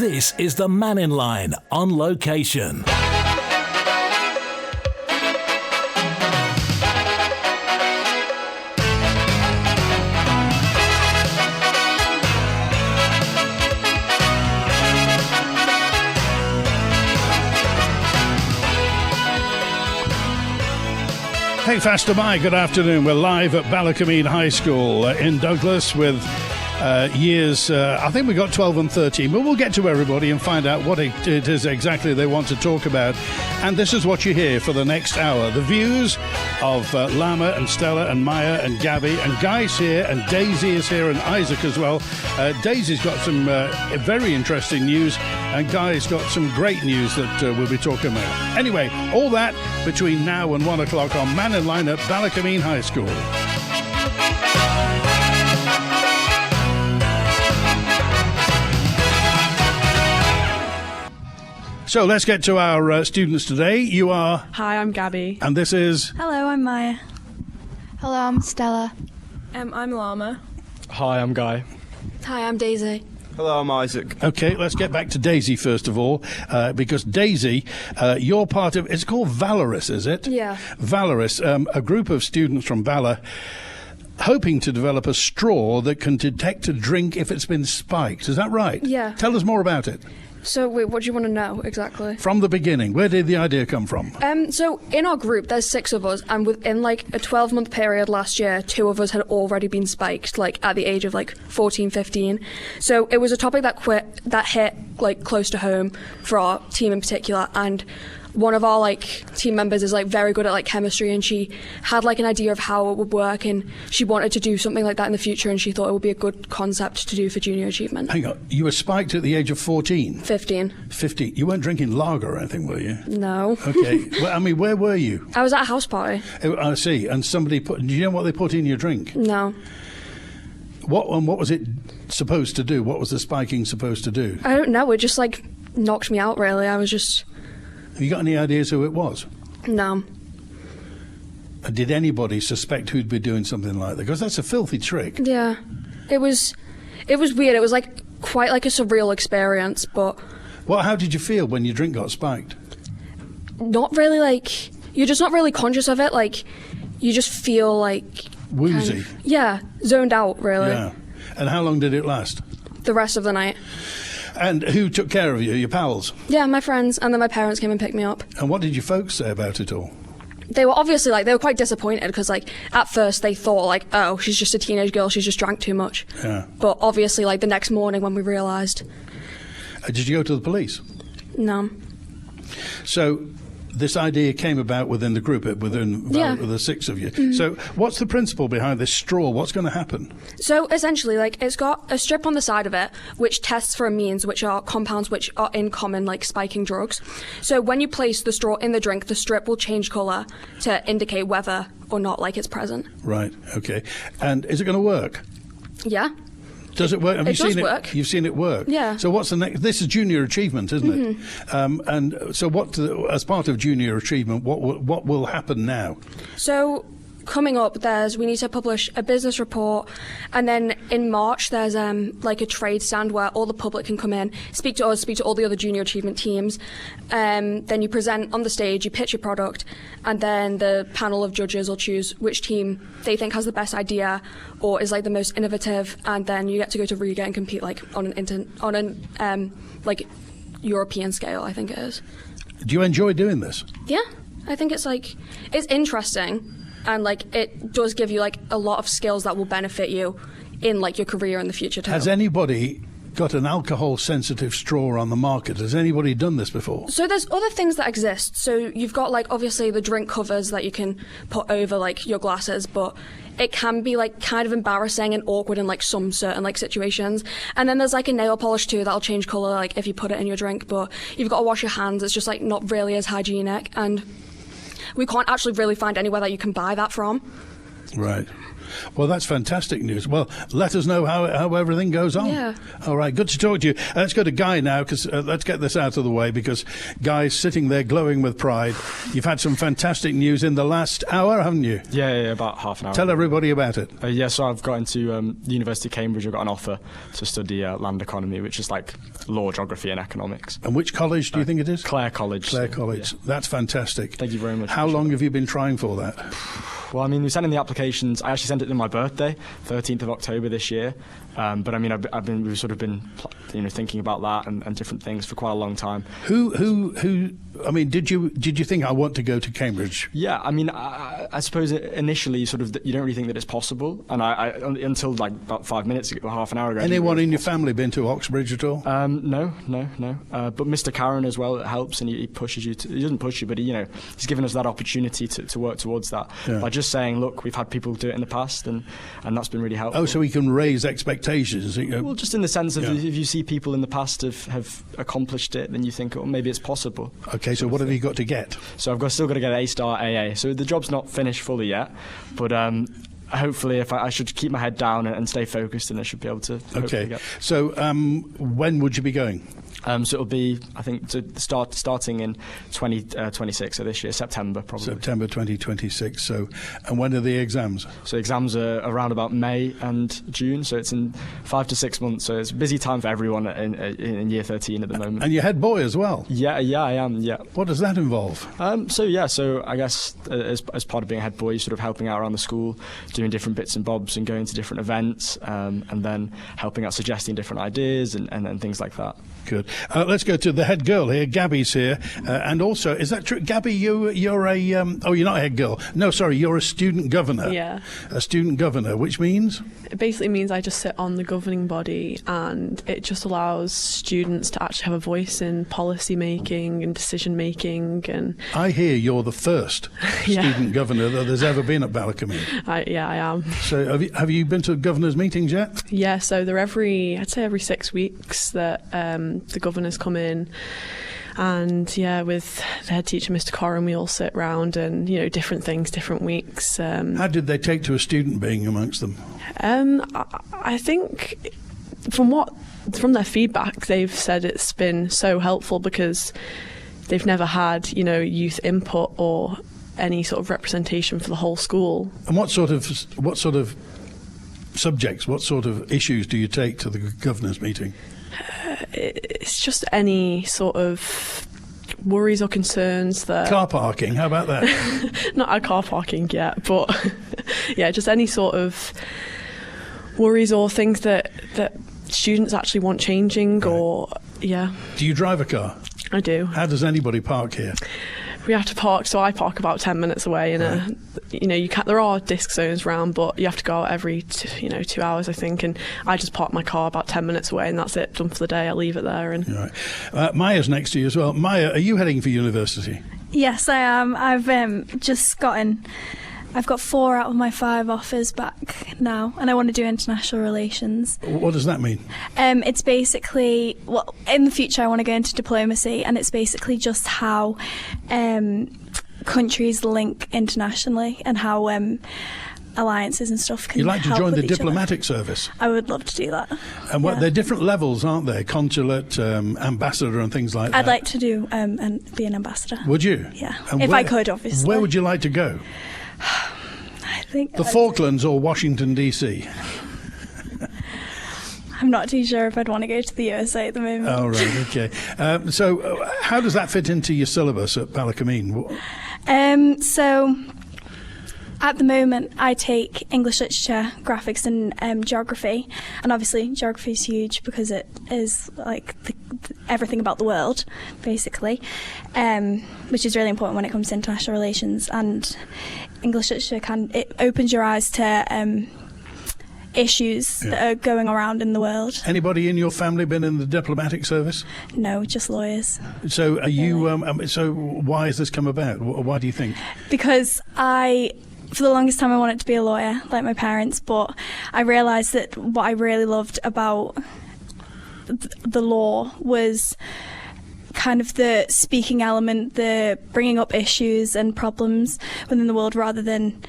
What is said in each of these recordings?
This is the Mannin Line on location. Hey, Faster Bye, good afternoon. We're live at Ballacameen High School in Douglas with years, I think we got 12 and 13, but we'll get to everybody and find out what it is exactly they want to talk about. And this is what you hear for the next hour. The views of Lama and Stella and Maya and Gabby, and Guy's here, and Daisy is here, and Isaac as well. Daisy's got some very interesting news, and Guy's got some great news that we'll be talking about. Anyway, all that between now and 1 o'clock on Mannin Line at Ballacameen High School. So let's get to our students today. You are... Hi, I'm Gabby. And this is... Hello, I'm Maya. Hello, I'm Stella. I'm Lama. Hi, I'm Guy. Hi, I'm Daisy. Hello, I'm Isaac. Okay, let's get back to Daisy first of all, because Daisy, you're part of... It's called Valorous, is it? Yeah. Valorous, a group of students from Valor hoping to develop a straw that can detect a drink if it's been spiked. Is that right? Yeah. Tell us more about it. So, wait, what do you want to know exactly? From the beginning, where did the idea come from? So in our group, there's 6 of us, and within like a 12-month period last year, 2 of us had already been spiked, like at the age of like 14, 15. So it was a topic that hit like close to home for our team in particular, and one of our like team members is like very good at like chemistry, and she had like an idea of how it would work, and she wanted to do something like that in the future, and she thought it would be a good concept to do for junior achievement. Hang on, you were spiked at the age of 14? 15. 15. You weren't drinking lager or anything, were you? No. Okay. Well, I mean, where were you? I was at a house party. I see. And somebody put... Do you know what they put in your drink? No. What was it supposed to do? What was the spiking supposed to do? I don't know. It just like knocked me out, really. I was just... Have you got any ideas who it was? No. Did anybody suspect who'd be doing something like that? Because that's a filthy trick. Yeah. It was weird. It was like quite like a surreal experience, but... Well, how did you feel when your drink got spiked? Not really, like... You're just not really conscious of it. Like, you just feel like... Woozy. Yeah. Zoned out, really. Yeah. And how long did it last? The rest of the night. And who took care of you? Your pals? Yeah, my friends, and then my parents came and picked me up. And what did your folks say about it all? They were obviously, like, they were quite disappointed, because, like, at first they thought, like, oh, she's just a teenage girl, she's just drank too much. Yeah. But obviously, like, the next morning when we realised... Did you go to the police? No. So... This idea came about within the group, within the 6 of you. Mm-hmm. So what's the principle behind this straw? What's going to happen? So essentially, like, it's got a strip on the side of it which tests for amines, which are compounds which are in common, like spiking drugs. So when you place the straw in the drink, the strip will change colour to indicate whether or not, like, it's present. Right, okay. And is it going to work? Yeah. Does it work? Have you seen it? Work. You've seen it work? Yeah. So what's the next? This is junior achievement, isn't it? And so as part of junior achievement, what will happen now? So coming up, we need to publish a business report, and then in March there's like a trade stand where all the public can come in, speak to us, speak to all the other junior achievement teams. Then you present on the stage, you pitch your product, and then the panel of judges will choose which team they think has the best idea or is like the most innovative, and then you get to go to Riga and compete like on an like European scale, I think it is. Do you enjoy doing this? Yeah, I think it's interesting. And, like, it does give you, like, a lot of skills that will benefit you in, like, your career in the future, too. Has anybody got an alcohol-sensitive straw on the market? Has anybody done this before? So there's other things that exist. So you've got, like, obviously the drink covers that you can put over, like, your glasses, but it can be, like, kind of embarrassing and awkward in, like, some certain, like, situations. And then there's, like, a nail polish, too, that'll change colour, like, if you put it in your drink, but you've got to wash your hands. It's just, like, not really as hygienic, and... We can't actually really find anywhere that you can buy that from. Right. Well, that's fantastic news. Well, let us know how everything goes on. Yeah. All right, good to talk to you. Let's go to Guy now, because let's get this out of the way, because Guy's sitting there glowing with pride. You've had some fantastic news in the last hour, haven't you? Yeah, about half an hour. Tell everybody about it. So I've got into the University of Cambridge. I've got an offer to study land economy, which is like law, geography and economics. And which college do you think it is? Clare College. Clare College. Yeah. That's fantastic. Thank you very much. How long have you been trying for that? Well, I mean, we sent in the applications. I actually sent it on my birthday, 13th of October this year. But I mean, we've sort of been, thinking about that and different things for quite a long time. Who? I mean, did you think I want to go to Cambridge? Yeah, I mean, I suppose initially, you don't really think that it's possible, and I until like about 5 minutes ago, half an hour ago. Anyone in your family been to Oxbridge at all? No. But Mr. Karen as well, it helps, and he pushes you. He doesn't push you, but he's given us that opportunity to work towards that by just saying, look, we've had people do it in the past, and that's been really helpful. Oh, so we can raise expectations. Well, just in the sense of if you see people in the past have accomplished it, then you think, oh, maybe it's possible. Okay, so what have you got to get? So I've still got to get an A-star AA. So the job's not finished fully yet, but hopefully if I should keep my head down and stay focused, and I should be able to. Okay. So when would you be going? So it'll be, I think, starting in 2026, so this year, September probably. September 2026. So, and when are the exams? So exams are around about May and June, so it's in 5 to 6 months. So it's a busy time for everyone in year 13 at the moment. And you're head boy as well? Yeah, I am, yeah. What does that involve? So I guess as part of being a head boy, you're sort of helping out around the school, doing different bits and bobs and going to different events, and then helping out, suggesting different ideas and things like that. Good. Let's go to the head girl here. Gabby's here. And also, is that true? Gabby, you're a... you're not a head girl. No, sorry, you're a student governor. Yeah. A student governor, which means? It basically means I just sit on the governing body, and it just allows students to actually have a voice in policy making and decision making. And I hear you're the first student governor that there's ever been at Ballycombe. I am. So have you been to governors' meetings yet? Yeah, so they're every 6 weeks that the governors come in, and with the head teacher, Mr. Corrin, we all sit round and different things, different weeks. How did they take to a student being amongst them? I think from their feedback, they've said it's been so helpful because they've never had youth input or any sort of representation for the whole school. And what sort of subjects, what sort of issues do you take to the governors' meeting? It's just any sort of worries or concerns that... Car parking, how about that? Not our car parking yet, but just any sort of worries or things that students actually want changing. Right. Or Do you drive a car? I do. How does anybody park here? We have to park, so I park about 10 minutes away. And there are disc zones around, but you have to go out every 2 hours, I think. And I just park my car about 10 minutes away, and that's it. Done for the day. I leave it there. And right. Maya's next to you as well. Maya, are you heading for university? Yes, I am. I've got 4 out of my 5 offers back now, and I want to do international relations. What does that mean? It's basically, in the future I want to go into diplomacy, and it's basically just how countries link internationally and how alliances and stuff can You'd like to help join the with each diplomatic other. service? I would love to do that. And they're different levels, aren't they? Consulate, ambassador and things like that. I'd like to do and be an ambassador. Would you? Yeah, and if I could, obviously. Where would you like to go? I think the Falklands or Washington, D.C.? I'm not too sure if I'd want to go to the USA at the moment. Oh, right, okay. So how does that fit into your syllabus at Ballycombe? So at the moment I take English literature, graphics and geography, and obviously geography is huge because it is like everything about the world basically, which is really important when it comes to international relations. And English literature it opens your eyes to issues that are going around in the world. Anybody in your family been in the diplomatic service? No, just lawyers. So are you? So why has this come about? Why do you think? Because for the longest time I wanted to be a lawyer, like my parents, but I realised that what I really loved about the law was kind of the speaking element, the bringing up issues and problems within the world rather than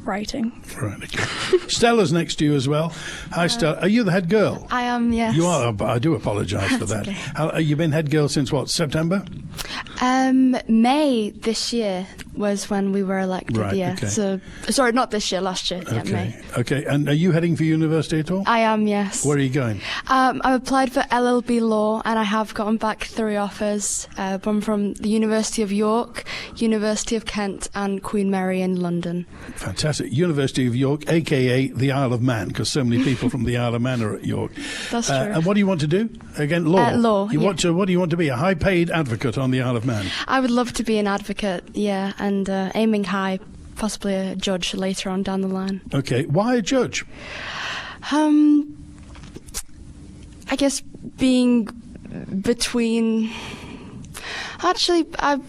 writing. Right, okay. Stella's next to you as well. Hi, Stella. Are you the head girl? I am, yes. You are, but I do apologise for that. Okay. You've been head girl since what, September? May this year was when we were elected, Right, yeah. okay. So, sorry, not this year, last year, yeah, May. Okay, and are you heading for university at all? I am, yes. Where are you going? I've applied for LLB Law and I have gotten back 3 offers. One from the University of York, University of Kent and Queen Mary in London. Fantastic. University of York, a.k.a. the Isle of Man, because so many people from the Isle of Man are at York. That's true. And what do you want to do? Again, law? Law, What do you want to be? A high-paid advocate on the Isle of Man? I would love to be an advocate, yeah, and aiming high, possibly a judge later on down the line. Okay. Why a judge? I guess being between... Actually, I'm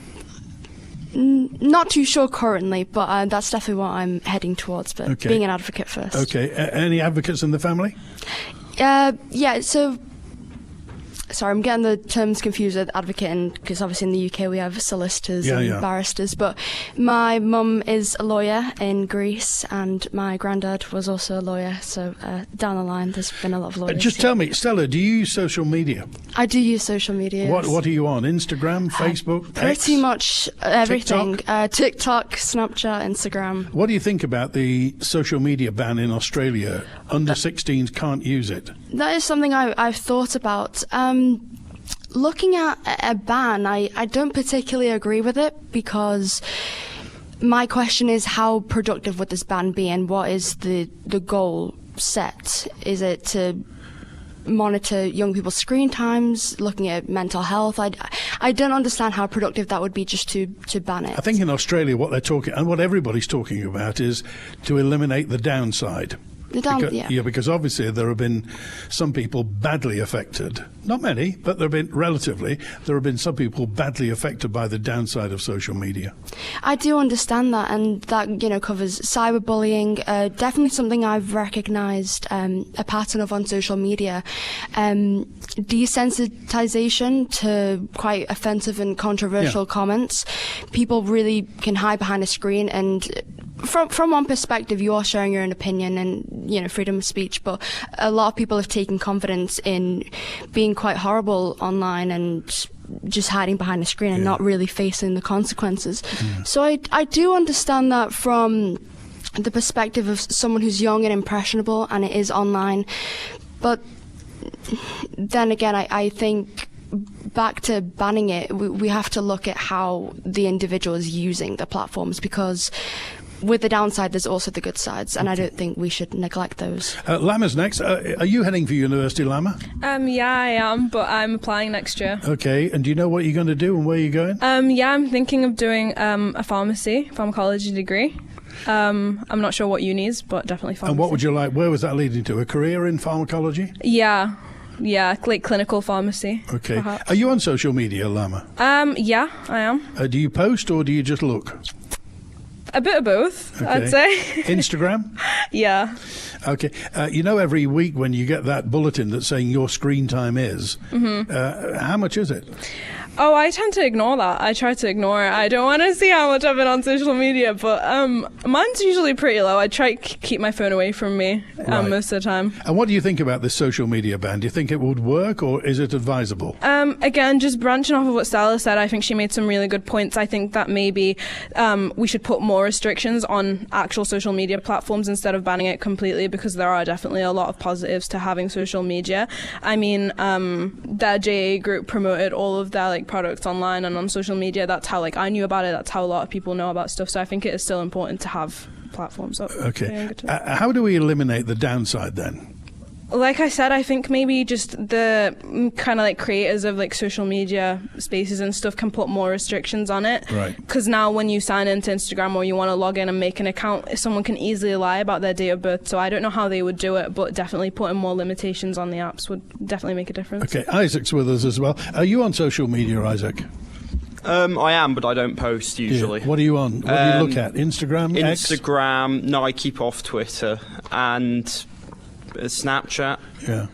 not too sure currently, but that's definitely what I'm heading towards, but being an advocate first. Okay. Any advocates in the family? Yeah, so... Sorry, I'm getting the terms confused with advocate, because obviously in the UK we have solicitors and barristers, but my mum is a lawyer in Greece and my granddad was also a lawyer, so down the line there's been a lot of lawyers. Just tell me, Stella, do you use social media? I do use social media. What are you on? Instagram, Facebook, Pretty X? much everything. TikTok, Snapchat, Instagram. What do you think about the social media ban in Australia? Under 16s can't use it. That is something I've thought about. Looking at a ban, I don't particularly agree with it, because my question is, how productive would this ban be and what is the goal set? Is it to monitor young people's screen times, looking at mental health? I don't understand how productive that would be just to ban it. I think in Australia what they're talking, and what everybody's talking about, is to eliminate the downside. Because obviously there have been some people badly affected. Not many, but there have been some people badly affected by the downside of social media. I do understand that, and that covers cyberbullying. Definitely something I've recognised a pattern of on social media. Desensitization to quite offensive and controversial comments. People really can hide behind a screen, and from one perspective, you are sharing your own opinion and freedom of speech, but a lot of people have taken confidence in being quite horrible online and just hiding behind a screen and not really facing the consequences. So I do understand that from the perspective of someone who's young and impressionable, and it is online. But then again, I think back to banning it, we have to look at how the individual is using the platforms, because with the downside, there's also the good sides, and I don't think we should neglect those. Lama's next. Are you heading for university, Lama? Yeah, I am, but I'm applying next year. Okay, and do you know what you're going to do and where you're going? Yeah, I'm thinking of doing a pharmacology degree. I'm not sure what unis, but definitely pharmacy. And what would you like? Where was that leading to? A career in pharmacology? Yeah, like clinical pharmacy. Okay. Perhaps. Are you on social media, Lama? Yeah, I am. Do you post or do you just look? A bit of both, okay. I'd say. Instagram? Yeah. Okay. Every week when you get that bulletin that's saying your screen time is, how much is it? Oh, I tend to ignore that. I try to ignore it. I don't want to see how much I've been on social media, but mine's usually pretty low. I try to keep my phone away from me most of the time. And what do you think about this social media ban? Do you think it would work, or is it advisable? Again, just branching off of what Stella said, I think she made some really good points. I think that maybe we should put more restrictions on actual social media platforms instead of banning it completely, because there are definitely a lot of positives to having social media. I mean, their JA group promoted all of their products online and on social media. That's how I knew about it. That's how a lot of people know about stuff. So I think it is still important to have platforms up. Okay. How do we eliminate the downside then? Like I said, I think maybe just the kind of creators of social media spaces and stuff can put more restrictions on it. Right. Because now when you sign into Instagram or you want to log in and make an account, someone can easily lie about their date of birth. So I don't know how they would do it, but definitely putting more limitations on the apps would definitely make a difference. Okay, Isaac's with us as well. Are you on social media, Isaac? I am, but I don't post usually. Yeah. What are you on? What do you look at? Instagram? Instagram. No, I keep off Twitter and Snapchat. Yeah.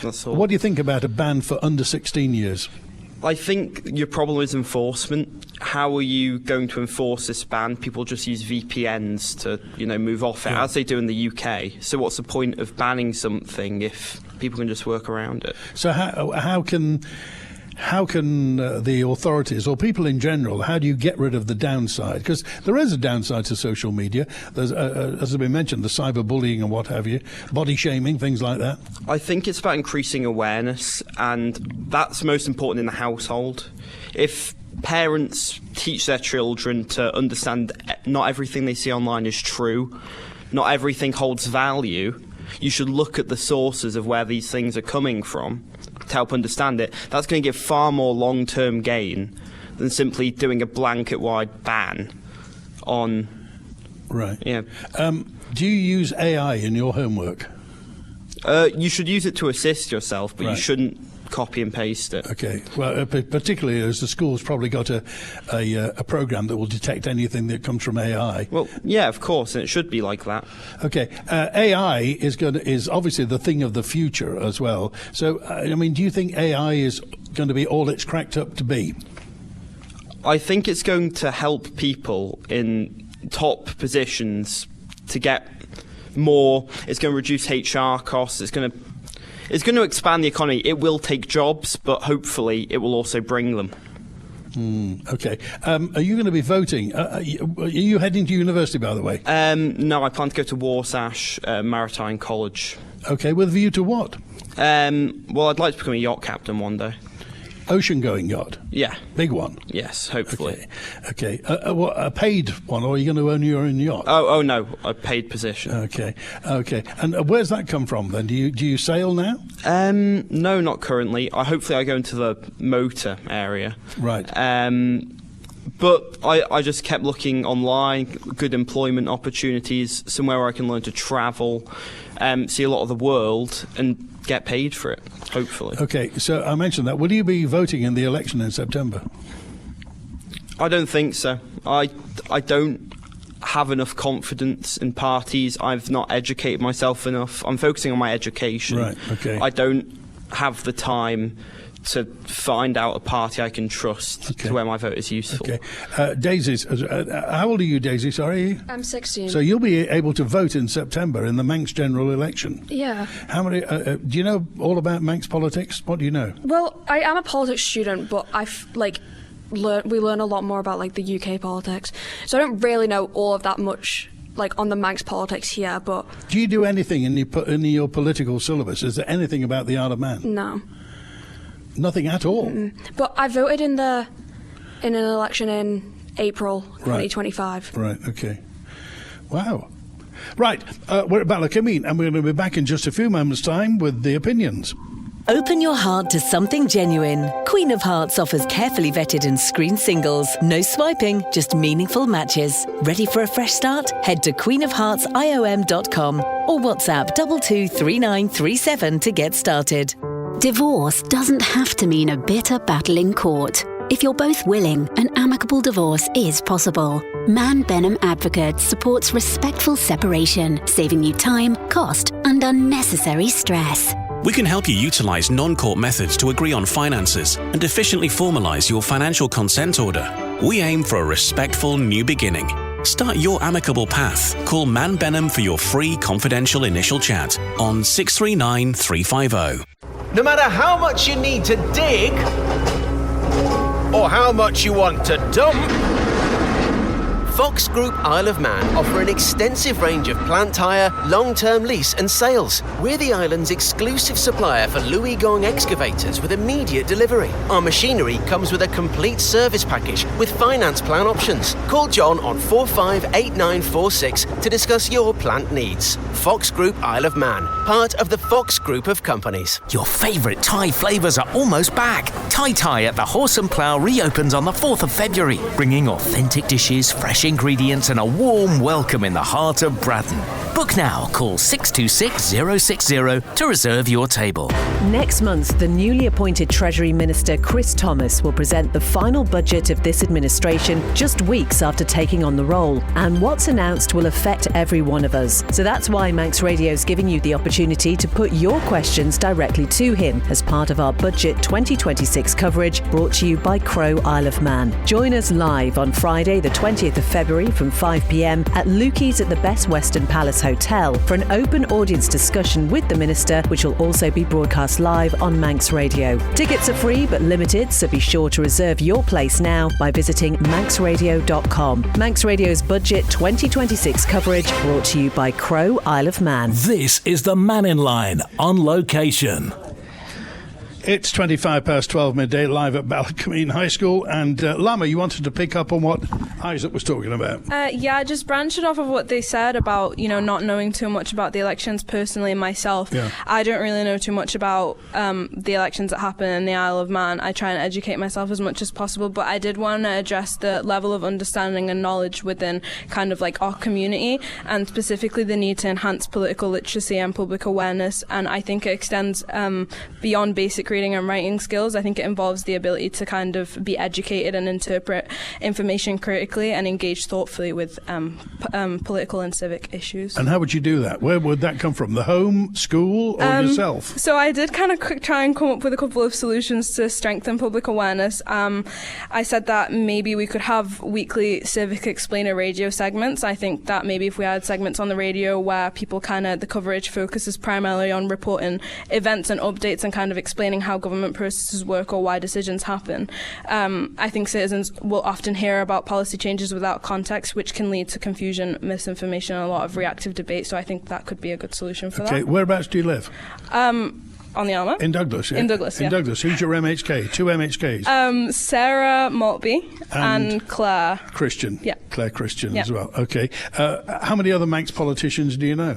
That's all. What do you think about a ban for under 16 years? I think your problem is enforcement. how are you going to enforce this ban? People just use VPNs to, move off it, as they do in the UK. So what's the point of banning something if people can just work around it? So how can the authorities or people in general, how do you get rid of the downside? Because there is a downside to social media. There's, as has been mentioned, the cyberbullying and what have you, body shaming, things like that. I think it's about increasing awareness, and that's most important in the household. If parents teach their children to understand not everything they see online is true, not everything holds value, you should look at the sources of where these things are coming from to help understand it. That's going to give far more long-term gain than simply doing a blanket-wide ban on... Right. Yeah. Do you use AI in your homework? You should use it to assist yourself, but you shouldn't copy and paste it. Okay. Well, particularly as the school's probably got a program that will detect anything that comes from AI. Well, yeah, of course, and it should be like that. Okay. AI is obviously the thing of the future as well. So, do you think AI is going to be all it's cracked up to be? I think it's going to help people in top positions to get more. It's going to reduce HR costs. It's going to expand the economy. It will take jobs, but hopefully it will also bring them. Okay. Are you going to be voting? Are you heading to university, by the way? No, I plan to go to Warsash Maritime College. Okay, with a view to what? Well, I'd like to become a yacht captain one day. Ocean-going yacht? Yeah. Big one? Yes, hopefully. Okay. What, a paid one, or are you going to own your own yacht? Oh no, a paid position. Okay. And where's that come from then? Do you sail now? No, not currently. Hopefully I go into the motor area. Right. But I just kept looking online, good employment opportunities, somewhere where I can learn to travel, see a lot of the world, and get paid for it, hopefully. Okay, so I mentioned that. Will you be voting in the election in September? I don't think so. I don't have enough confidence in parties. I've not educated myself enough. I'm focusing on my education. Right, okay. I don't have the time to find out a party I can trust to where my vote is useful. Okay. Daisy, how old are you, Daisy? Sorry? I'm 16. So you'll be able to vote in September in the Manx general election? Yeah. How many? Do you know all about Manx politics? What do you know? Well, I am a politics student, but we learn a lot more about the UK politics. So I don't really know all of that much on the Manx politics here, but... Do you do anything in your political syllabus? Is there anything about the Isle of Man? No. Nothing at all? But I voted in an election in April 2025. Right, okay. Wow. Right, we're at Ballacameen, and we're going to be back in just a few moments' time with the opinions. Open your heart to something genuine. Queen of Hearts offers carefully vetted and screened singles. No swiping, just meaningful matches. Ready for a fresh start? Head to queenofheartsiom.com or WhatsApp 223937 to get started. Divorce doesn't have to mean a bitter battle in court. If you're both willing, an amicable divorce is possible. Man Benham Advocates supports respectful separation, saving you time, cost, and unnecessary stress. We can help you utilise non-court methods to agree on finances and efficiently formalise your financial consent order. We aim for a respectful new beginning. Start your amicable path. Call Man Benham for your free confidential initial chat on 639 350. No matter how much you need to dig or how much you want to dump, Fox Group Isle of Man offer an extensive range of plant hire, long-term lease and sales. We're the island's exclusive supplier for Louis Gong excavators with immediate delivery. Our machinery comes with a complete service package with finance plan options. Call John on 458946 to discuss your plant needs. Fox Group Isle of Man, part of the Fox Group of companies. Your favourite Thai flavours are almost back. Thai at the Horse and Plough reopens on the 4th of February, bringing authentic dishes, fresh ingredients and a warm welcome in the heart of Braddon. Book now. Call 626 060 to reserve your table. Next month, the newly appointed Treasury Minister Chris Thomas will present the final budget of this administration just weeks after taking on the role. And what's announced will affect every one of us. So that's why Manx Radio's giving you the opportunity to put your questions directly to him as part of our Budget 2026 coverage brought to you by Crow Isle of Man. Join us live on Friday, the 20th of February from 5 p.m. at Lukey's at the Best Western Palace Hotel for an open audience discussion with the Minister, which will also be broadcast live on Manx Radio. Tickets are free but limited, so be sure to reserve your place now by visiting manxradio.com. Manx Radio's Budget 2026 coverage brought to you by Crow Isle of Man. This is the Mannin Line on location. It's 12 midday, live at Ballacomene High School. And Lama, you wanted to pick up on what Isaac was talking about. Yeah, just branching off of what they said about, not knowing too much about the elections personally myself. Yeah. I don't really know too much about the elections that happen in the Isle of Man. I try and educate myself as much as possible, but I did want to address the level of understanding and knowledge within kind of like our community, and specifically the need to enhance political literacy and public awareness. And I think it extends beyond basic reading and writing skills. I think it involves the ability to kind of be educated and interpret information critically and engage thoughtfully with political and civic issues. And how would you do that? Where would that come from? The home, school, or yourself? So I did kind of try and come up with a couple of solutions to strengthen public awareness. I said that maybe we could have weekly Civic Explainer radio segments. I think that maybe if we had segments on the radio where people the coverage focuses primarily on reporting events and updates and kind of explaining how government processes work or why decisions happen. I think citizens will often hear about policy changes without context, which can lead to confusion, misinformation, and a lot of reactive debate. So I think that could be a good solution for that. Okay, whereabouts do you live? On the Alma. In Douglas, yeah? In Douglas, yeah. In Douglas. Who's your MHK? Two MHKs? Sarah Maltby and Claire. Christian. Yeah. Claire Christian yeah. as well. Okay. How many other Manx politicians do you know?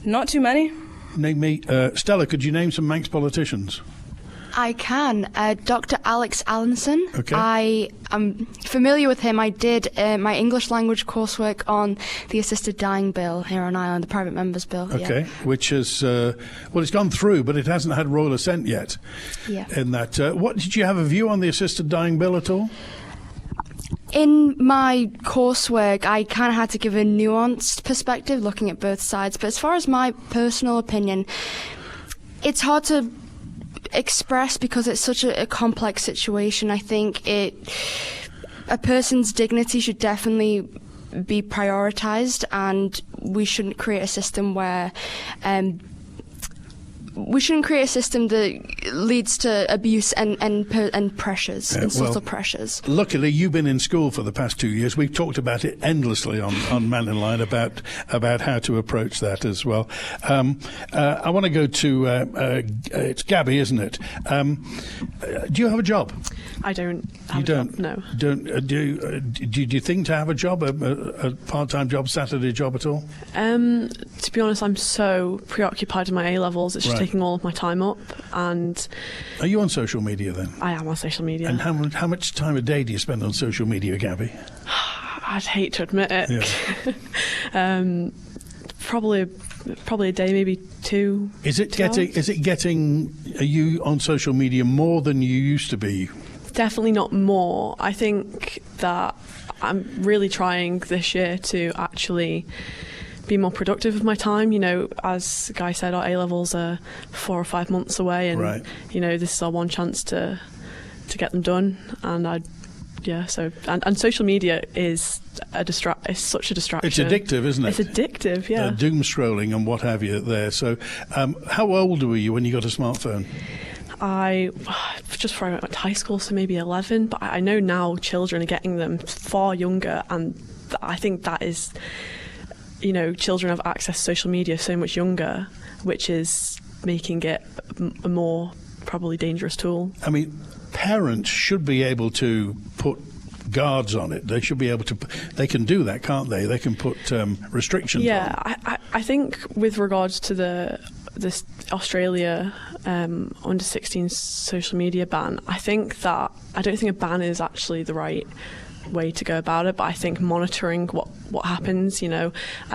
Not too many. Name me. Stella, could you name some Manx politicians? I can. Dr. Alex Allinson. Okay. I am familiar with him. I did my English language coursework on the assisted dying bill here on Ireland, the private members bill. Okay, yeah. Which is, it's gone through, but it hasn't had royal assent yet. Yeah. In that, what did you have a view on the assisted dying bill at all? In my coursework, I kind of had to give a nuanced perspective, looking at both sides. But as far as my personal opinion, it's hard to express because it's such a complex situation. I think a person's dignity should definitely be prioritized, and we shouldn't create a system where that leads to abuse and pressures and subtle pressures. Luckily, you've been in school for the past 2 years. We've talked about it endlessly on Mannin Line about how to approach that as well. I want to go to it's Gabby, isn't it? Do you have a job? I don't. Have you don't? A job, no. Don't do you think to have a job, a part-time job, Saturday job at all? To be honest, I'm so preoccupied with my A-levels. It's just taking all of my time up. And are you on social media then? I am on social media. And how much time a day do you spend on social media, Gabby? I'd hate to admit it. Yeah. Probably a day, maybe 2. Is it getting? Are you on social media more than you used to be? Definitely not more. I think that I'm really trying this year to actually be more productive with my time. As Guy said, our A-levels are 4 or 5 months away, and this is our one chance to get them done. And and social media is it's such a distraction. It's addictive, isn't it? It's addictive, yeah. Doom scrolling and what have you there. So, how old were you when you got a smartphone? I just before I went to high school, so maybe 11. But I know now children are getting them far younger, and I think that is, children have access to social media so much younger, which is making it a more probably dangerous tool. I mean, parents should be able to put guards on it. They should be able to. They can do that, can't they? They can put restrictions. Yeah, on. I think with regards to this Australia under 16 social media ban, I don't think a ban is actually the right way to go about it, but I think monitoring what happens, I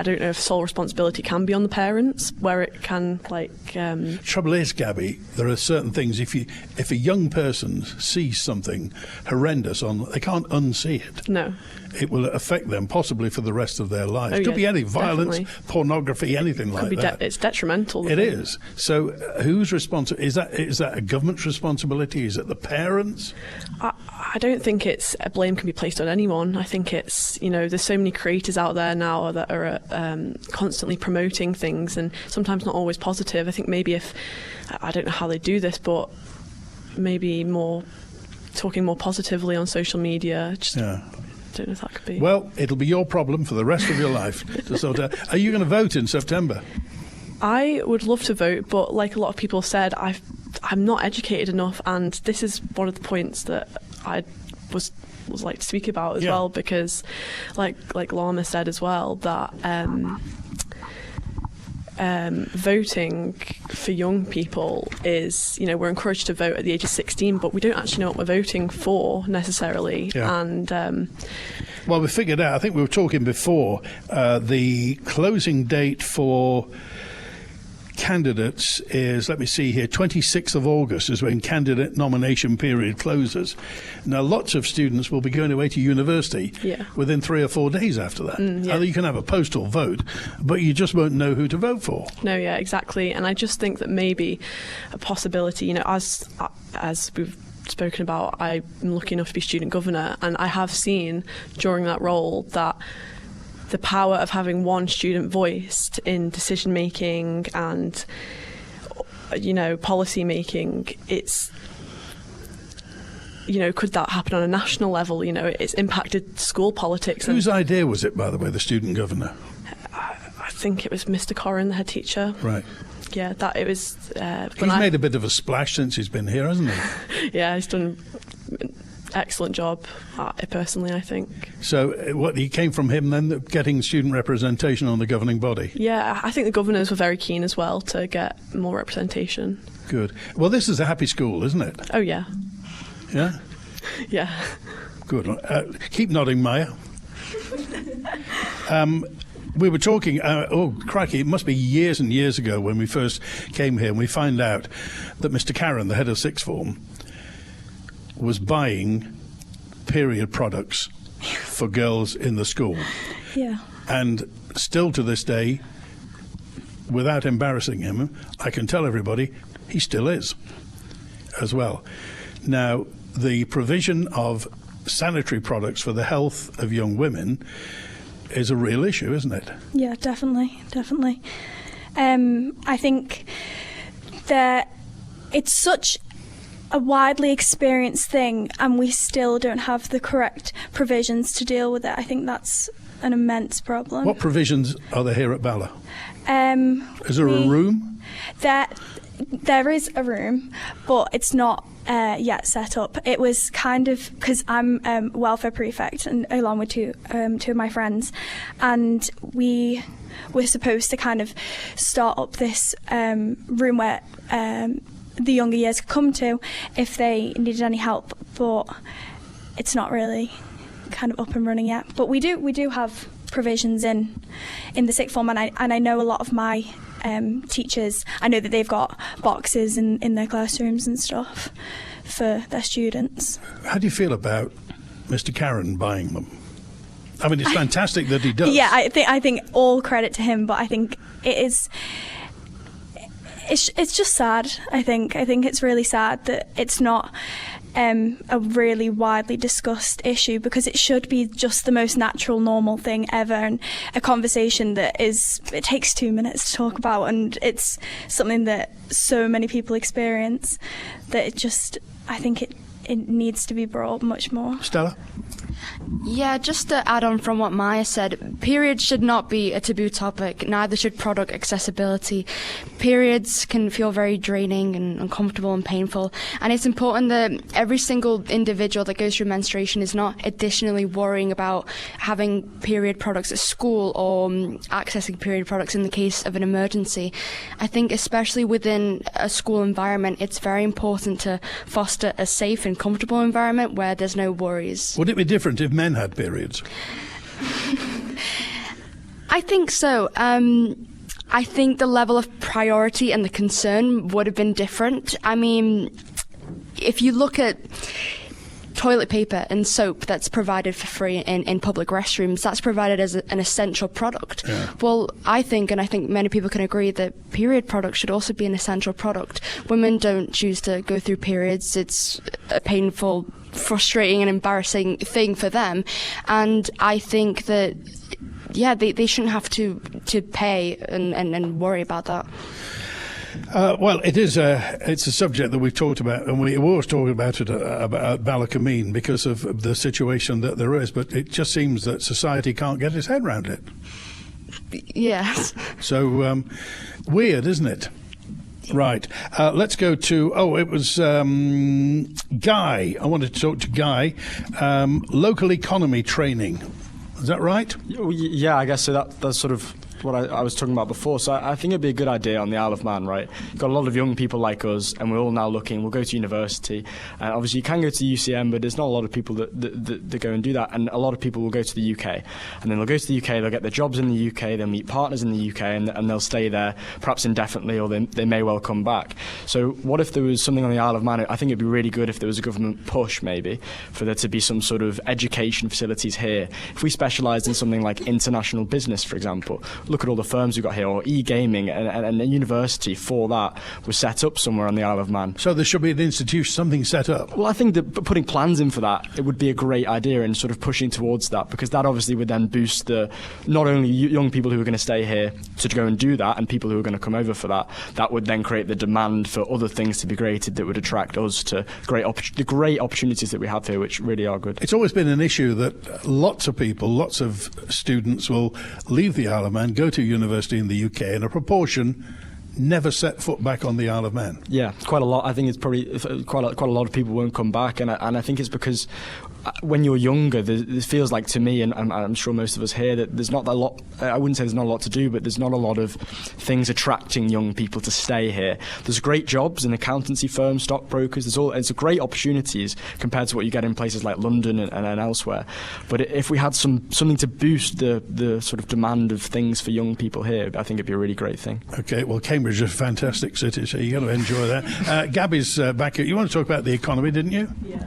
don't know if sole responsibility can be on the parents, where it can Trouble is, Gabby, there are certain things, if a young person sees something horrendous they can't unsee it. No. It will affect them possibly for the rest of their lives. It could be any violence, pornography, anything like that. It's detrimental. It is. So who's responsible? Is that a government's responsibility? Is it the parents? I don't think a blame can be placed on anyone. I think it's, there's so many creators out there now that are constantly promoting things, and sometimes not always positive. I think maybe I don't know how they do this, but maybe talking more positively on social media. I don't know if that could be. Well, it'll be your problem for the rest of your life to sort out. Are you going to vote in September? I would love to vote, but like a lot of people said, I'm not educated enough, and this is one of the points that I was like to speak about as well, because like Lama said as well, that voting for young people is, we're encouraged to vote at the age of 16, but we don't actually know what we're voting for necessarily. And well, we figured out, I think we were talking before, the closing date for candidates is, let me see here, 26th of August is when candidate nomination period closes. Now, lots of students will be going away to university within 3 or 4 days after that. You can have a postal vote, but you just won't know who to vote for. No, exactly. And I just think that maybe a possibility, as we've spoken about, I'm lucky enough to be student governor, and I have seen during that role that the power of having one student voiced in decision making and policy making, it's could that happen on a national level? It's impacted school politics. Whose idea was it, by the way, the student governor? I think it was Mr. Corrin, the head teacher. Right. Yeah, that it was. He's made a bit of a splash since he's been here, hasn't he? Yeah, he's done excellent job personally, I think. So he came from him then, getting student representation on the governing body? Yeah, I think the governors were very keen as well to get more representation. Good. Well, this is a happy school, isn't it? Oh, yeah. Yeah? Yeah. Good. Keep nodding, Maya. We were talking, crikey, it must be years and years ago when we first came here, and we find out that Mr. Karen, the head of sixth form, was buying period products for girls in the school. Yeah. And still to this day, without embarrassing him, I can tell everybody he still is as well. Now, the provision of sanitary products for the health of young women is a real issue, isn't it? Yeah, definitely. I think that it's such a widely experienced thing, and we still don't have the correct provisions to deal with it. I think that's an immense problem. What provisions are there here at Bala? Is there a room? There is a room, but it's not yet set up. It was kind of, because I'm welfare prefect, and along with two of my friends, and we were supposed to kind of start up this room where the younger years could come to if they needed any help, but it's not really kind of up and running yet. But we do have provisions in the sixth form, and I know a lot of my teachers, I know that they've got boxes in their classrooms and stuff for their students. How do you feel about Mr. Karen buying them? I mean, it's fantastic that he does. Yeah, I think all credit to him, but I think it's just sad. I think it's really sad that it's not a really widely discussed issue, because it should be just the most natural, normal thing ever, and a conversation that it takes 2 minutes to talk about, and it's something that so many people experience that I think it needs to be brought up much more. Stella? Yeah, just to add on from what Maya said, periods should not be a taboo topic, neither should product accessibility. Periods can feel very draining and uncomfortable and painful, and it's important that every single individual that goes through menstruation is not additionally worrying about having period products at school or accessing period products in the case of an emergency. I think especially within a school environment, it's very important to foster a safe and comfortable environment where there's no worries. Would it be different if men had periods? I think so. I think the level of priority and the concern would have been different. I mean, if you look at toilet paper and soap that's provided for free in public restrooms, that's provided as an essential product. Yeah. Well, I think many people can agree that period products should also be an essential product. Women don't choose to go through periods. It's a painful, frustrating and embarrassing thing for them. And I think that, yeah, they shouldn't have to pay and worry about that. Well, it's a subject that we've talked about, and we always talk about it about Ballacomene because of the situation that there is, but it just seems that society can't get its head around it. Yes. So, weird, isn't it? Right. Let's go to, it was Guy. I wanted to talk to Guy. Local economy training. Is that right? Yeah, I guess so. That's sort of what I was talking about before. So I think it'd be a good idea on the Isle of Man, right? Got a lot of young people like us, and we're all now looking. We'll go to university. Obviously, you can go to UCM, but there's not a lot of people that go and do that. And a lot of people will go to the UK. And then they'll go to the UK, they'll get their jobs in the UK, they'll meet partners in the UK, and they'll stay there, perhaps indefinitely, or they may well come back. So what if there was something on the Isle of Man? I think it'd be really good if there was a government push, maybe, for there to be some sort of education facilities here. If we specialised in something like international business, for example, look at all the firms we've got here, or e-gaming, and a university for that was set up somewhere on the Isle of Man. So there should be an institution, something set up. Well, I think that putting plans in for that, it would be a great idea, and sort of pushing towards that, because that obviously would then boost not only young people who are going to stay here to go and do that, and people who are going to come over for that would then create the demand for other things to be created that would attract us to the great opportunities that we have here, which really are good. It's always been an issue that lots of students will leave the Isle of Man, go to university in the UK, and a proportion never set foot back on the Isle of Man. Yeah, quite a lot. I think it's probably quite a lot of people won't come back, and I think it's because when you're younger, it feels like to me, and I'm sure most of us here, that there's not a lot. I wouldn't say there's not a lot to do, but there's not a lot of things attracting young people to stay here. There's great jobs in accountancy firms, stockbrokers. It's great opportunities compared to what you get in places like London and elsewhere. But if we had something to boost the sort of demand of things for young people here, I think it'd be a really great thing. Okay, well, Cambridge is a fantastic city, so you've got to enjoy that. Gabby's back here. You want to talk about the economy, didn't you? Yeah.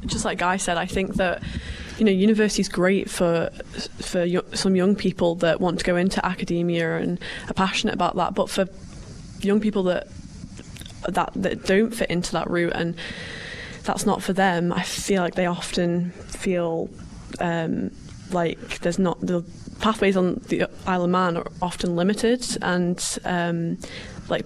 Just like Guy said, I think that university is great for some young people that want to go into academia and are passionate about that. But for young people that don't fit into that route and that's not for them, I feel like they often feel like there's not the pathways on the Isle of Man are often limited, and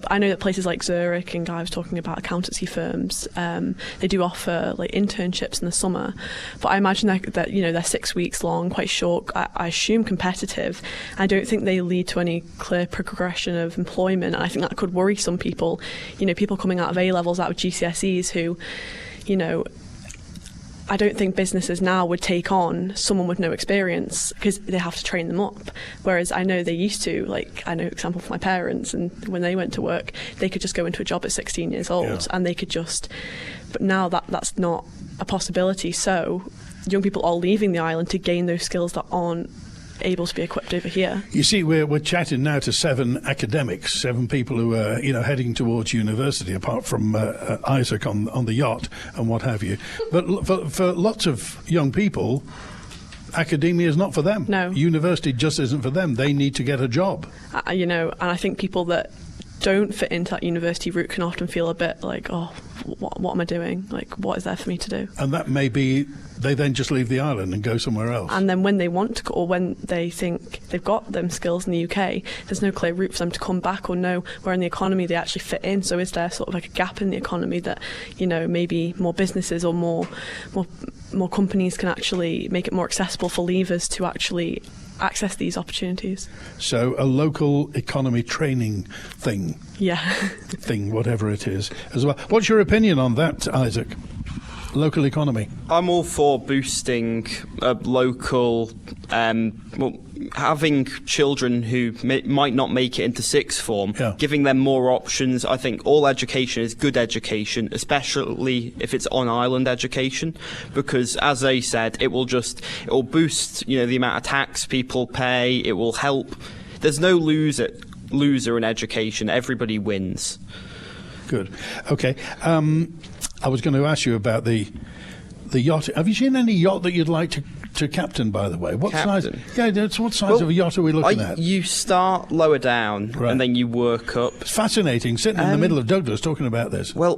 I know that places like Zurich, and Guy was talking about accountancy firms, they do offer like internships in the summer, but I imagine that they're 6 weeks long, quite short, I assume competitive. I don't think they lead to any clear progression of employment, and I think that could worry some people, people coming out of A-levels, out of GCSEs who, I don't think businesses now would take on someone with no experience because they have to train them up. Whereas I know they used to, I know example for my parents, and when they went to work, they could just go into a job at 16 years old and they could but now that's not a possibility. So young people are leaving the island to gain those skills that aren't able to be equipped over here. You see, we're chatting now to 7 academics, 7 people who are heading towards university, apart from Isaac on the yacht and what have you. But for lots of young people, academia is not for them. No, university just isn't for them. They need to get a job. And I think people that don't fit into that university route can often feel a bit like, oh, what am I doing? Like, what is there for me to do? And that may be they then just leave the island and go somewhere else. And then when they want to go, or when they think they've got them skills in the UK, there's no clear route for them to come back or know where in the economy they actually fit in. So is there sort of like a gap in the economy that, maybe more businesses or more companies can actually make it more accessible for leavers to actually access these opportunities? So a local economy training thing. Yeah. Thing, whatever it is, as well. What's your opinion on that, Isaac? local economy? I'm all for boosting local, having children who might not make it into sixth form, giving them more options. I think all education is good education, especially if it's on-island education, because, as I said, it will boost, the amount of tax people pay. It will help. There's no loser in education. Everybody wins. Good. Okay. I was going to ask you about the yacht. Have you seen any yacht that you'd like to captain, by the way? What captain? Size? Yeah, what size of a yacht are we looking at? You start lower down and then you work up. It's fascinating, sitting in the middle of Douglas talking about this. Well,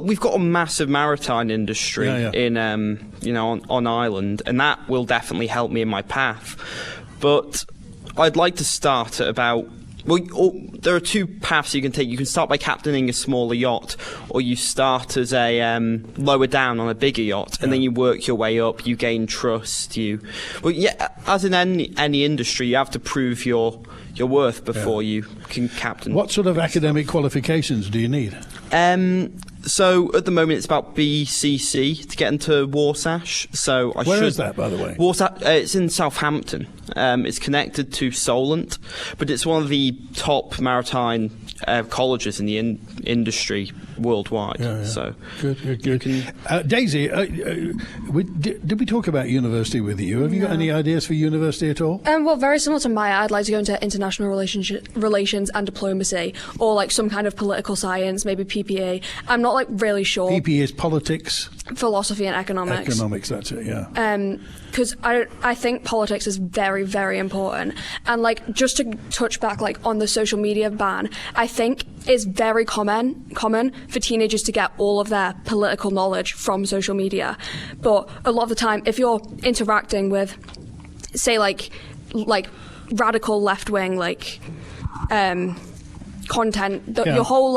we've got a massive maritime industry in on Ireland, and that will definitely help me in my path. But I'd like to start at about. Well, there are two paths you can take. You can start by captaining a smaller yacht, or you start as a lower down on a bigger yacht, and then you work your way up. You gain trust. As in any industry, you have to prove your worth before you can captain. What sort of academic qualifications do you need? So at the moment it's about BCC to get into Warsash. So Where is that, by the way? Warsash, it's in Southampton. It's connected to Solent, but it's one of the top maritime colleges in the industry worldwide. So good. Daisy, did we talk about university with you? Have you got any ideas for university at all? Well, very similar to Maya, I'd like to go into international relations and diplomacy, or like some kind of political science, maybe PPA. I'm not really sure. PPA is politics, philosophy, and economics. Economics, that's it. Yeah. Because I think politics is very, very important. And just to touch back on the social media ban, I think it's very common for teenagers to get all of their political knowledge from social media. But a lot of the time, if you're interacting with, say, like radical left-wing content, your whole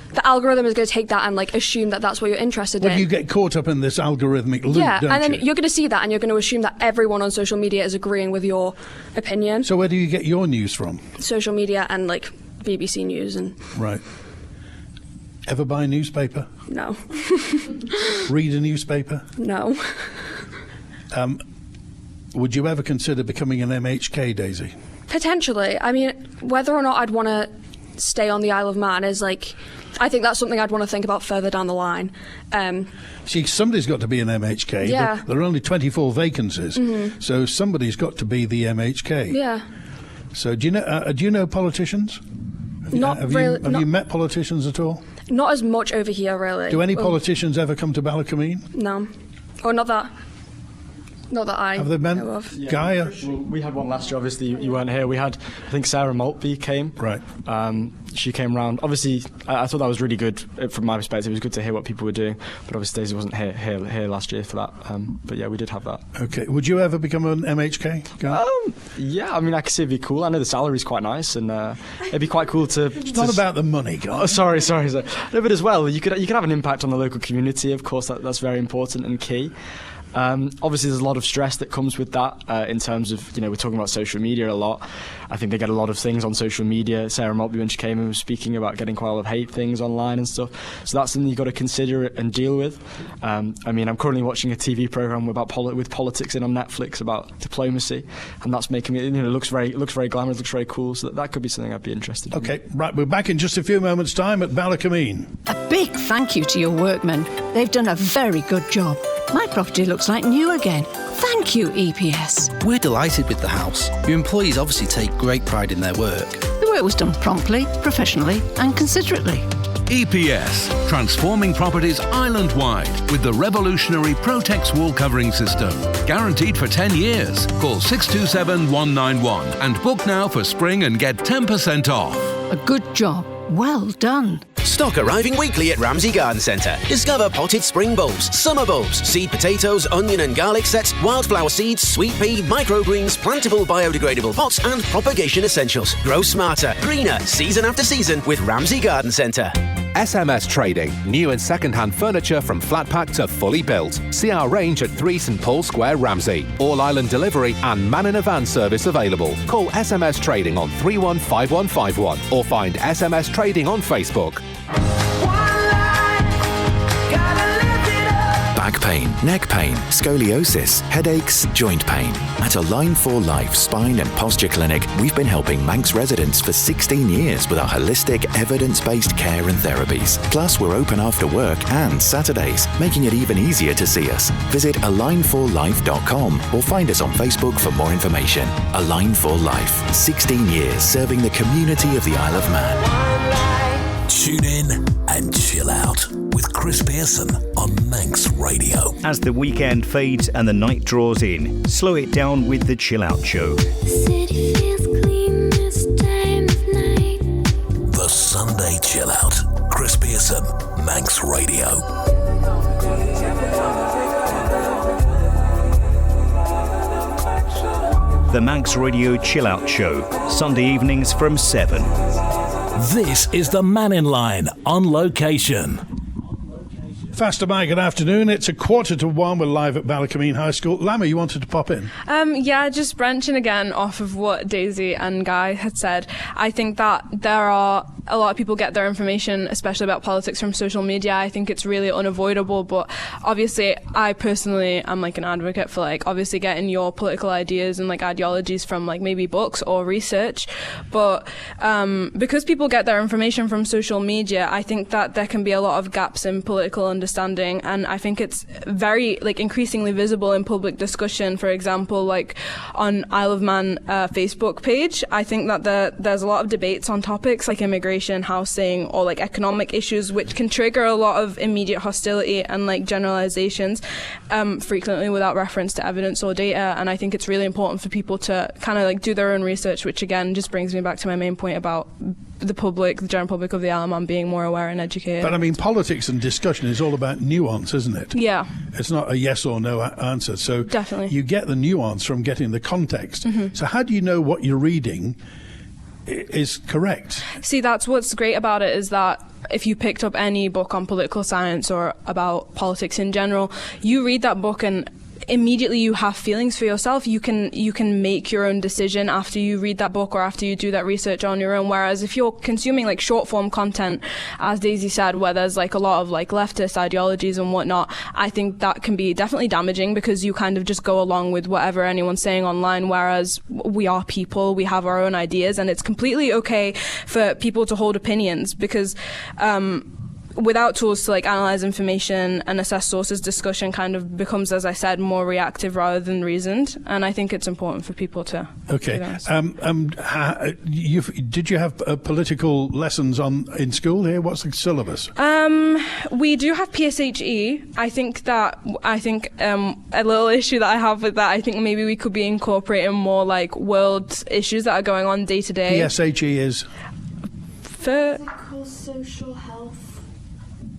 the algorithm is going to take that and assume that that's what you're interested in. You get caught up in this algorithmic loop, don't and then you? You're going to see that, and you're going to assume that everyone on social media is agreeing with your opinion. So where do you get your news from? Social media and BBC News and. Right. Ever buy a newspaper? No. Read a newspaper? No. Would you ever consider becoming an MHK, Daisy? Potentially. I mean, whether or not I'd want to stay on the Isle of Man is I think that's something I'd want to think about further down the line. See, somebody's got to be an MHK. Yeah. There are only 24 vacancies, so somebody's got to be the MHK. Yeah. So do you know politicians? Have you met politicians at all? Not as much over here, really. Do any politicians ever come to Ballacomene? No. Or not that I have they been? know of. Guy? Well, we had one last year. Obviously, you weren't here. We had, I think, Sarah Maltby came. Right. She came round. Obviously, I thought that was really good from my perspective. It was good to hear what people were doing. But obviously, Daisy wasn't here last year for that. But yeah, we did have that. Okay. Would you ever become an MHK guy? Yeah. I mean, I could see it'd be cool. I know the salary's quite nice, and it'd be quite cool to. It's not about the money, guys. Oh, sorry. No, but as well, you could have an impact on the local community. Of course, that's very important and key. Obviously, there's a lot of stress that comes with that in terms of, we're talking about social media a lot. I think they get a lot of things on social media. Sarah Maltby, when she came in, was speaking about getting quite a lot of hate things online and stuff. So that's something you've got to consider and deal with. I mean, I'm currently watching a TV programme with politics in on Netflix about diplomacy, and that's making it, looks very glamorous, looks very cool. So that could be something I'd be interested in. Okay, right, we're back in just a few moments' time at Ballacomene. A big thank you to your workmen. They've done a very good job. My property looks like new again. Thank you, EPS. We're delighted with the house. Your employees obviously take great pride in their work. The work was done promptly, professionally and considerately. EPS, transforming properties island-wide with the revolutionary Protex wall covering system. Guaranteed for 10 years. Call 627 191 and book now for spring and get 10% off. A good job. Well done. Stock arriving weekly at Ramsey Garden Centre. Discover potted spring bulbs, summer bulbs, seed potatoes, onion and garlic sets, wildflower seeds, sweet pea, microgreens, plantable biodegradable pots and propagation essentials. Grow smarter, greener, season after season with Ramsey Garden Centre. SMS Trading. New and second-hand furniture from flat pack to fully built. See our range at 3 St Paul Square, Ramsey. All island delivery and man in a van service available. Call SMS Trading on 315151 or find SMS Trading on Facebook. back pain, neck pain, scoliosis, headaches, joint pain. At Align for Life Spine and Posture Clinic, we've been helping Manx residents for 16 years with our holistic, evidence-based care and therapies. Plus, we're open after work and Saturdays, making it even easier to see us. Visit alignforlife.com or find us on Facebook for more information. Align for Life, 16 years serving the community of the Isle of Man. Tune in and chill out with Chris Pearson on Manx Radio. As the weekend fades and the night draws in, slow it down with the Chill Out Show. The Sunday Chill Out. Chris Pearson, Manx Radio. The Manx Radio Chill Out Show, Sunday evenings from 7. This is the Mannin line on location. Faster by, good afternoon. It's 1:45. We're live at Ballacomene High School. Lama, you wanted to pop in? Yeah, just branching again off of what Daisy and Guy had said. I think that there are a lot of people get their information, especially about politics, from social media. I think it's really unavoidable, but obviously I personally am like an advocate for like obviously getting your political ideas and like ideologies from like maybe books or research. But because people get their information from social media, I think that there can be a lot of gaps in political understanding, and I think it's very like increasingly visible in public discussion. For example, like on Isle of Man Facebook page, I think that there's a lot of debates on topics like immigration, housing, or like economic issues, which can trigger a lot of immediate hostility and like generalizations, frequently without reference to evidence or data. And I think it's really important for people to kind of like do their own research, which again just brings me back to my main point about the general public of the Isle of Man being more aware and educated. But I mean, politics and discussion is all about nuance, isn't it? Yeah. It's not a yes or no answer. So definitely you get the nuance from getting the context. Mm-hmm. So how do you know what you're reading is correct? See, that's what's great about it, is that if you picked up any book on political science or about politics in general, you read that book and immediately you have feelings for yourself. You can make your own decision after you read that book or after you do that research on your own. Whereas if you're consuming like short form content, as Daisy said, where there's like a lot of like leftist ideologies and whatnot, I think that can be definitely damaging because you kind of just go along with whatever anyone's saying online. Whereas we are people, we have our own ideas, and it's completely okay for people to hold opinions because without tools to like analyze information and assess sources, discussion kind of becomes, as I said, more reactive rather than reasoned. And I think it's important for people to. Okay. Did you have political lessons in school here? What's the syllabus? We do have PSHE. I think a little issue that I have with that, I think maybe we could be incorporating more like world issues that are going on day to day. PSHE is? Physical, social health.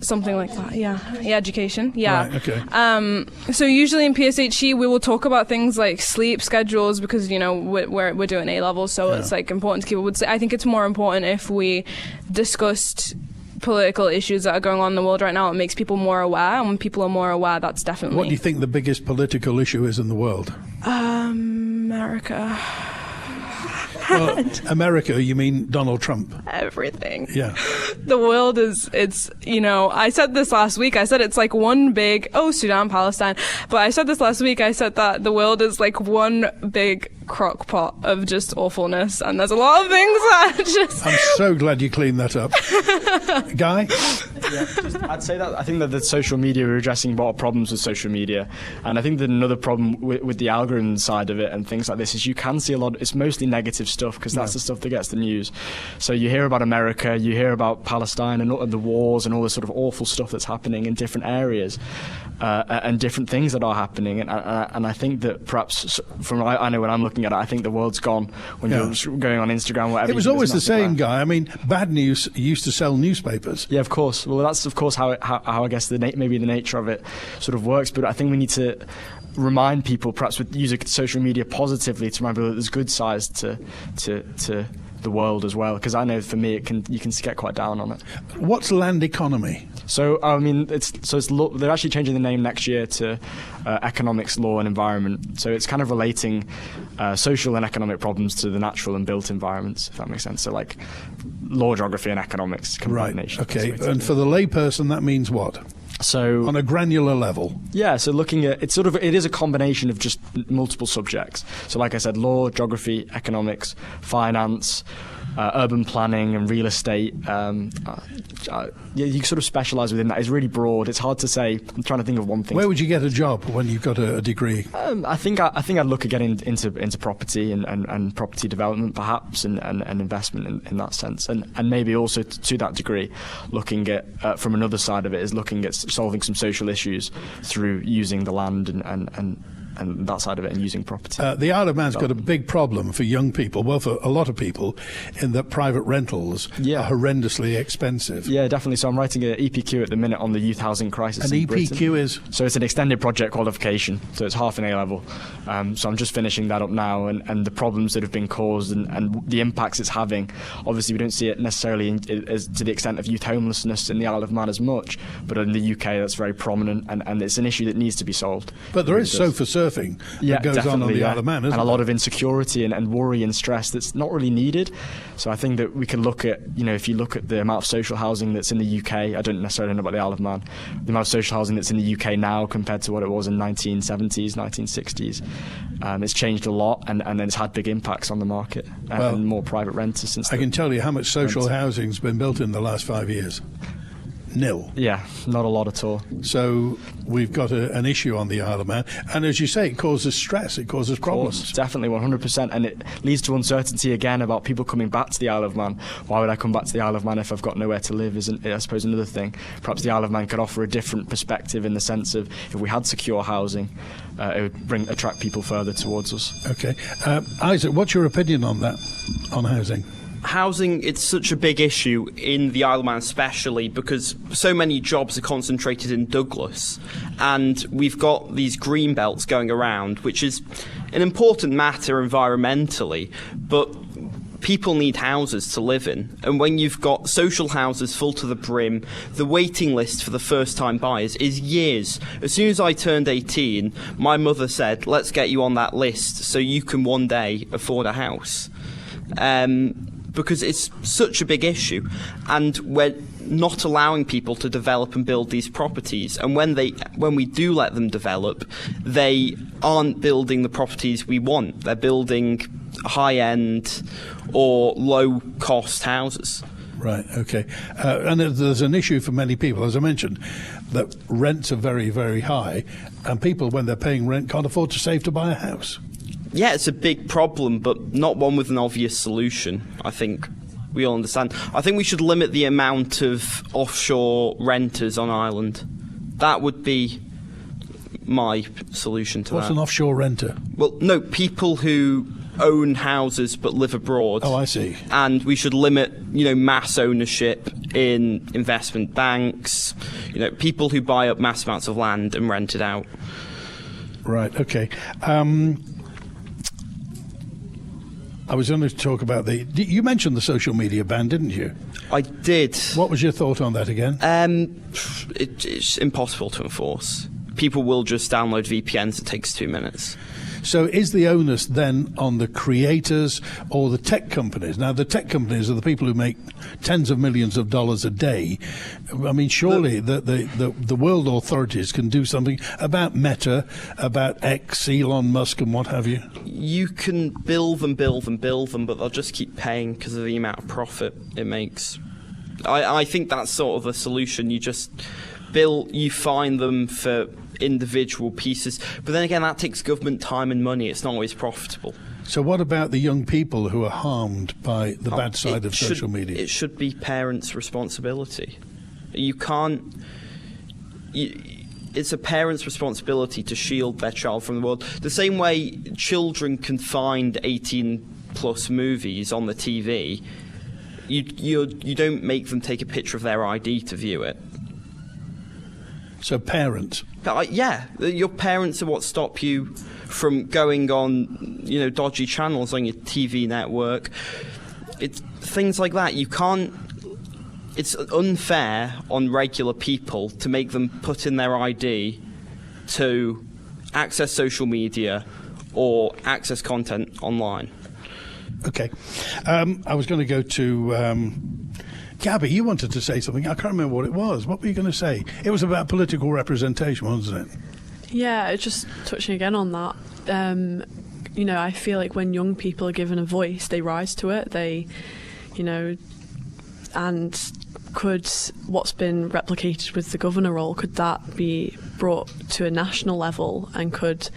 Something like that, yeah, education, yeah. Right, okay. So usually in PSHE we will talk about things like sleep schedules because we're doing A levels, so it's like important to keep. I think it's more important if we discussed political issues that are going on in the world right now. It makes people more aware, and when people are more aware, that's definitely. What do you think the biggest political issue is in the world? America. Well, America, you mean Donald Trump? Everything. Yeah. The world I said this last week, I said it's like one big, Sudan, Palestine, but I said this last week, I said that the world is like one big crock pot of just awfulness, and there's a lot of things that just... I'm so glad you cleaned that up. Guy? Yeah, I'd say that I think that the social media, we're addressing a lot of problems with social media, and I think that another problem with the algorithm side of it and things like this is you can see it's mostly negative stuff because that's the stuff that gets the news. So you hear about America, you hear about Palestine and the wars and all this sort of awful stuff that's happening in different areas and different things that are happening, and I think that perhaps I know when I'm looking at it, I think the world's gone when you're going on Instagram, whatever. It was always the same, Guy. I mean, bad news used to sell newspapers. Yeah, of course. Well, that's of course how I guess maybe the nature of it sort of works. But I think we need to remind people, perhaps with using social media positively, to remember that there's good sides to the world as well. Because I know for me, you can get quite down on it. What's land economy? So I mean, they're actually changing the name next year to economics, law, and environment. So it's kind of relating social and economic problems to the natural and built environments, if that makes sense. So like law, geography, and economics combination. Right. Okay. And for the layperson, that means what? So on a granular level. Yeah, so looking at it is a combination of just multiple subjects. So like I said, law, geography, economics, finance, urban planning and real estate. You sort of specialise within that. It's really broad. It's hard to say. I'm trying to think of one thing. Where would you get a job when you've got a degree? I think I'd look at getting into property and property development perhaps and investment in that sense, and maybe also to that degree looking at from another side of it is looking at solving some social issues through using the land and that side of it and using property. The Isle of Man's got a big problem for young people, well, for a lot of people, in that private rentals are horrendously expensive. Yeah, definitely. So I'm writing an EPQ at the minute on the youth housing crisis in Britain. EPQ is? So it's an extended project qualification, so it's half an A-level. So I'm just finishing that up now, and the problems that have been caused and the impacts it's having. Obviously, we don't see it necessarily as to the extent of youth homelessness in the Isle of Man as much, but in the UK that's very prominent, and it's an issue that needs to be solved. But there is sofa surfing that goes on the Isle of Man, isn't and a lot of insecurity and worry and stress that's not really needed. So I think that we can look at, if you look at the amount of social housing that's in the UK, I don't necessarily know about the Isle of Man, the amount of social housing that's in the UK now compared to what it was in 1970s, 1960s, it's changed a lot, and then it's had big impacts on the market and more private renters since. I can tell you how much social housing's been built in the last 5 years. Nil. Yeah, not a lot at all. So we've got an issue on the Isle of Man, and as you say, it causes stress, it causes problems. Definitely, 100%, and it leads to uncertainty again about people coming back to the Isle of Man. Why would I come back to the Isle of Man if I've got nowhere to live, isn't I suppose another thing. Perhaps the Isle of Man could offer a different perspective in the sense of if we had secure housing, it would attract people further towards us. Okay. Isaac, what's your opinion on that, on housing? Housing, it's such a big issue in the Isle of Man especially because so many jobs are concentrated in Douglas, and we've got these green belts going around, which is an important matter environmentally, but people need houses to live in, and when you've got social houses full to the brim, the waiting list for the first-time buyers is years. As soon as I turned 18, my mother said, let's get you on that list so you can one day afford a house. Because it's such a big issue, and we're not allowing people to develop and build these properties, and when we do let them develop, they aren't building the properties we want. They're building high-end or low-cost houses. Right, okay. And there's an issue for many people, as I mentioned, that rents are very, very high, and people, when they're paying rent, can't afford to save to buy a house. Yeah, it's a big problem, but not one with an obvious solution. I think we all understand. I think we should limit the amount of offshore renters on Ireland. That would be my solution to that. What's an offshore renter? Well, no, people who own houses but live abroad. Oh, I see. And we should limit, mass ownership in investment banks, people who buy up mass amounts of land and rent it out. Right, okay. I was going to talk about you mentioned the social media ban, didn't you? I did. What was your thought on that again? It's impossible to enforce. People will just download VPNs. It takes 2 minutes. So is the onus then on the creators or the tech companies? Now, the tech companies are the people who make tens of millions of dollars a day. I mean, surely the world authorities can do something about Meta, about X, Elon Musk and what have you? You can build them, but they'll just keep paying because of the amount of profit it makes. I think that's sort of the solution. You just you find them for individual pieces, but then again that takes government time and money. It's not always profitable. So what about the young people who are harmed by the bad side of social media? It should be parents' responsibility. It's a parent's responsibility to shield their child from the world. The same way children can find 18+ movies on the TV, you don't make them take a picture of their ID to view it. So parents? Yeah, your parents are what stop you from going on, dodgy channels on your TV network. It's things like that. You can't. It's unfair on regular people to make them put in their ID to access social media or access content online. Okay, I was going to go to Gabby, you wanted to say something. I can't remember what it was. What were you going to say? It was about political representation, wasn't it? Yeah, just touching again on that. I feel like when young people are given a voice, they rise to it. They, and could what's been replicated with the governor role, could that be brought to a national level, and could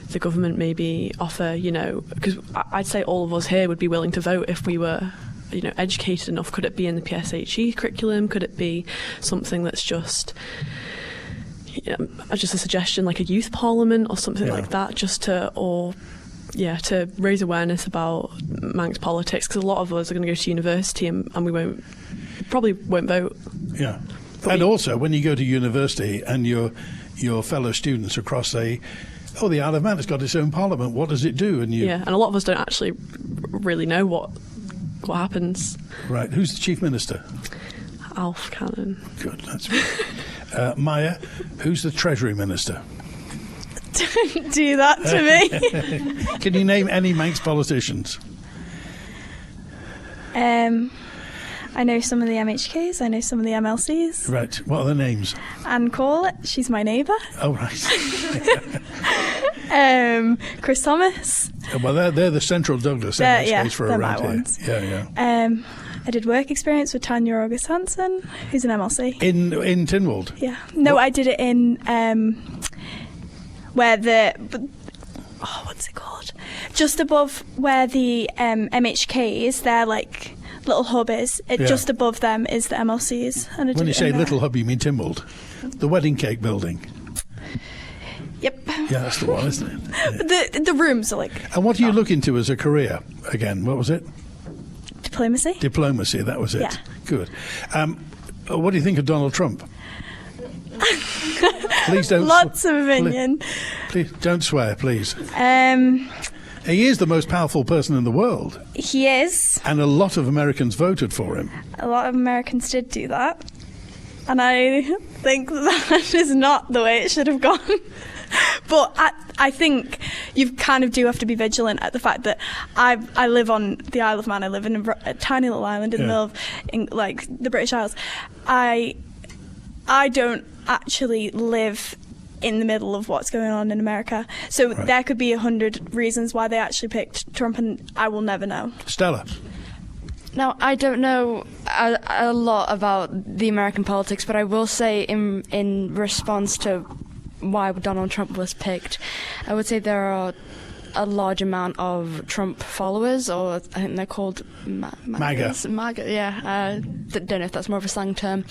the government maybe offer, because I'd say all of us here would be willing to vote if we were, educated enough. Could it be in the PSHE curriculum? Could it be something that's just a suggestion, like a youth parliament or something like that, just to raise awareness about Manx politics, because a lot of us are going to go to university and we probably won't vote. Yeah. And also, when you go to university and your fellow students across say, the Isle of Man has got its own parliament, what does it do? And and a lot of us don't actually really know what happens. Right. Who's the Chief Minister? Alf Cannon. Good, that's good. Maya, who's the Treasury Minister? Don't do that to me. Can you name any Manx politicians? I know some of the MHKs, I know some of the MLCs. Right, what are the names? Anne Cole, she's my neighbour. Oh, right. Chris Thomas. Well, they're the Central Douglas MHKs for around here. Ones. Yeah. I did work experience with Tanya August Hansen, who's an MLC. In Tynwald? Yeah. No, I did it in where what's it called? Just above where the MHKs, they're like little hub is. Just above them is the MLCs. And when you say little hub, you mean Tynwald? The wedding cake building? Yep. Yeah, that's the one, isn't it? Yeah. The rooms are like... And what do you look into as a career? Again, what was it? Diplomacy. Diplomacy, that was it. Yeah. Good. What do you think of Donald Trump? Please don't... Lots of opinion. Please don't swear, please. He is the most powerful person in the world. He is. And a lot of Americans voted for him. A lot of Americans did do that. And I think that is not the way it should have gone. But I think you kind of do have to be vigilant at the fact that I live on the Isle of Man. I live in a tiny little island in the middle of the British Isles. I don't actually live in the middle of what's going on in America. So there could be 100 reasons why they actually picked Trump, and I will never know. Stella? Now, I don't know a lot about the American politics, but I will say in response to why Donald Trump was picked, I would say there are a large amount of Trump followers, or I think they're called MAGA. MAGA, yeah. Don't know if that's more of a slang term.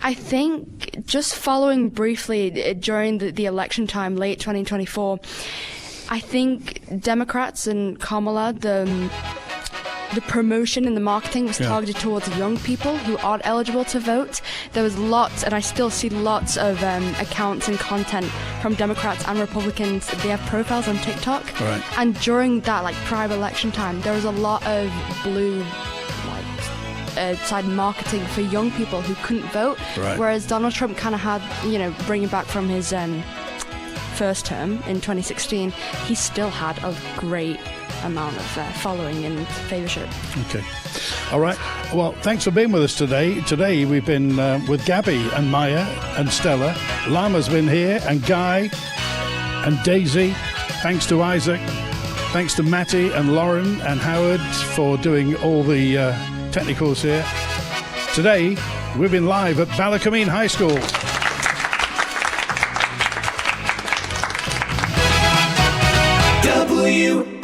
I think just following briefly during the election time, late 2024, I think Democrats and Kamala, the promotion and the marketing was targeted towards young people who aren't eligible to vote. There was lots, and I still see lots of accounts and content from Democrats and Republicans. They have profiles on TikTok. Right. And during that, prior election time, there was a lot of blue side marketing for young people who couldn't vote. Right. Whereas Donald Trump kind of had, bringing back from his first term in 2016, he still had a great amount of following and favourship. Okay. All right. Well, thanks for being with us today. Today we've been with Gabby and Maya and Stella. Lama's been here, and Guy and Daisy. Thanks to Isaac. Thanks to Matty and Lauren and Howard for doing all the technicals here. Today we've been live at Ballacomene High School. W